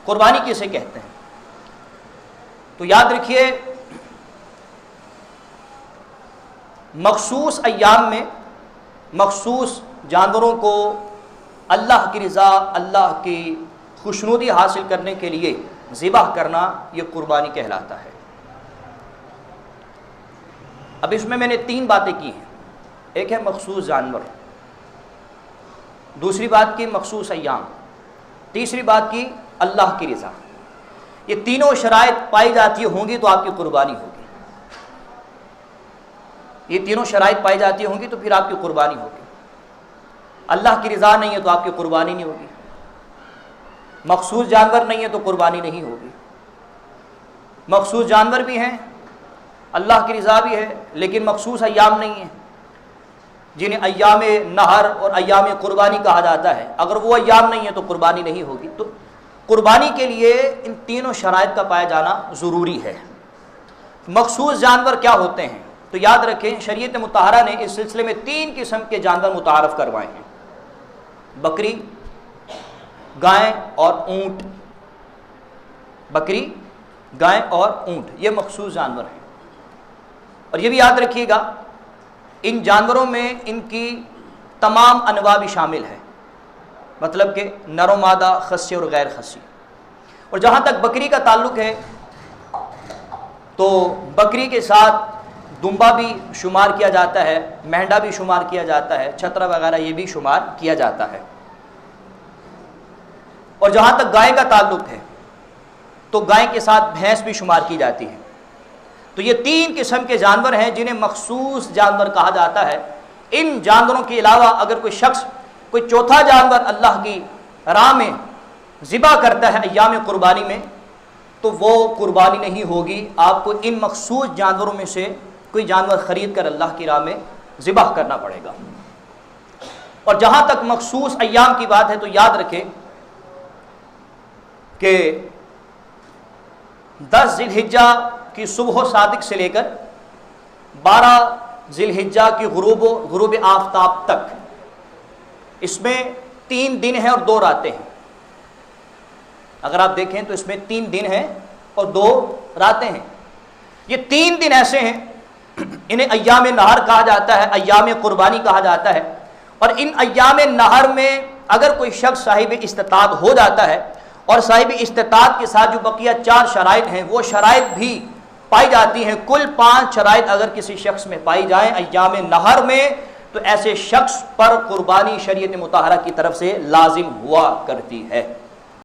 قربانی کسے کہتے ہیں؟ تو یاد رکھیے مخصوص ایام میں مخصوص جانوروں کو اللہ کی رضا، اللہ کی خوشنودی حاصل کرنے کے لیے ذبح کرنا یہ قربانی کہلاتا ہے۔ اب اس میں نے 3 باتیں کی ہیں، ایک ہے مخصوص جانور، دوسری بات کی مخصوص ایام، تیسری بات کی اللہ کی رضا۔ یہ تینوں شرائط پائی جاتی ہوں گی تو آپ کی قربانی ہوگی، یہ تینوں شرائط پائی جاتی ہوں گی تو پھر آپ کی قربانی ہوگی۔ اللہ کی رضا نہیں ہے تو آپ کی قربانی نہیں ہوگی، مخصوص جانور نہیں ہے تو قربانی نہیں ہوگی۔ مخصوص جانور بھی ہیں، اللہ کی رضا بھی ہے، لیکن مخصوص ایام نہیں ہیں جنہیں ایام نہر اور ایام قربانی کہا جاتا ہے، اگر وہ ایام نہیں ہے تو قربانی نہیں ہوگی۔ تو قربانی کے لیے ان تینوں شرائط کا پایا جانا ضروری ہے۔ مخصوص جانور کیا ہوتے ہیں؟ تو یاد رکھیں شریعت مطہرہ نے اس سلسلے میں 3 قسم کے جانور متعارف کروائے ہیں، بکری، گائے اور اونٹ۔ بکری، گائے اور اونٹ یہ مخصوص جانور ہیں، اور یہ بھی یاد رکھیے گا ان جانوروں میں ان کی تمام انواع بھی شامل ہے، مطلب کہ نر و مادہ، خصی اور غیر خصی۔ اور جہاں تک بکری کا تعلق ہے تو بکری کے ساتھ دمبا بھی شمار کیا جاتا ہے، مہنڈا بھی شمار کیا جاتا ہے، چھترا وغیرہ یہ بھی شمار کیا جاتا ہے۔ اور جہاں تک گائے کا تعلق ہے تو گائے کے ساتھ بھینس بھی شمار کی جاتی ہے۔ تو یہ 3 قسم کے جانور ہیں جنہیں مخصوص جانور کہا جاتا ہے۔ ان جانوروں کے علاوہ اگر کوئی شخص کوئی چوتھا جانور اللہ کی راہ میں ذبح کرتا ہے ایام قربانی میں تو وہ قربانی نہیں ہوگی، آپ کو ان مخصوص جانوروں میں سے کوئی جانور خرید کر اللہ کی راہ میں ذبح کرنا پڑے گا۔ اور جہاں تک مخصوص ایام کی بات ہے تو یاد رکھیں کہ 10 ذی الحجہ کی صبح و صادق سے لے کر 12 ذی الحجہ کی غروب آفتاب تک، اس میں 3 دن ہیں اور 2 راتیں ہیں۔ اگر آپ دیکھیں تو اس میں 3 دن ہیں اور 2 راتیں ہیں۔ یہ 3 دن ایسے ہیں انہیں ایام نہر کہا جاتا ہے، ایام قربانی کہا جاتا ہے۔ اور ان ایام نہر میں اگر کوئی شخص صاحب استطاعت ہو جاتا ہے اور صاحب استطاعت کے ساتھ جو بقیہ 4 شرائط ہیں وہ شرائط بھی پائی جاتی ہیں، کل 5 شرائط اگر کسی شخص میں پائی جائیں ایام نہر میں تو ایسے شخص پر قربانی شریعت مطہرہ کی طرف سے لازم ہوا کرتی ہے۔